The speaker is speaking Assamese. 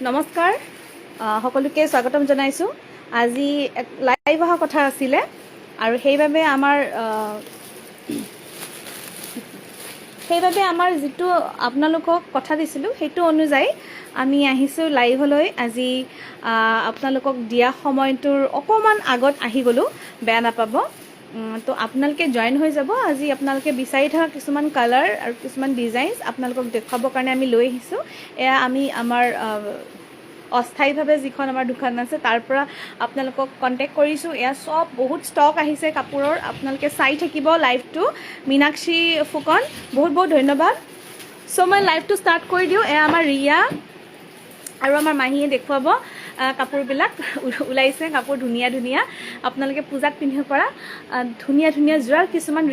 নমস্কাৰ সকলোকে স্বাগতম জনাইছোঁ। আজি এক লাইভ অহা কথা আছিলে আৰু সেইবাবে আমাৰ যিটো আপোনালোকক কথা দিছিলোঁ সেইটো অনুযায়ী আমি আহিছোঁ লাইভলৈ। আজি আপোনালোকক দিয়া সময়টোৰ অকণমান আগত আহি গ'লোঁ, বেয়া নাপাব। তো আপোনালোকে জইন হৈ যাব। আজি আপোনালোকে বিচাৰি থকা কিছুমান কালাৰ আৰু কিছুমান ডিজাইনছ আপোনালোকক দেখুৱাবৰ কাৰণে আমি লৈ আহিছোঁ। এয়া আমি আমাৰ অস্থায়ীভাৱে যিখন আমাৰ দোকান আছে তাৰ পৰা আপোনালোকক কণ্টেক্ট কৰিছোঁ। এয়া চব বহুত ষ্টক আহিছে কাপোৰৰ, আপোনালোকে চাই থাকিব লাইভটো। মীনাক্ষী ফুকন, বহুত বহুত ধন্যবাদ। চ' মই লাইভটো ষ্টাৰ্ট কৰি দিওঁ। এয়া আমাৰ ৰিয়া আৰু আমাৰ মাহীয়ে দেখুৱাব কাপোৰবিলাক ওলাইছে। কাপোৰ ধুনীয়া ধুনীয়া, আপোনালোকে পূজাত পিন্ধিব পৰা ধুনীয়া ধুনীয়া যোৰা কিছুমান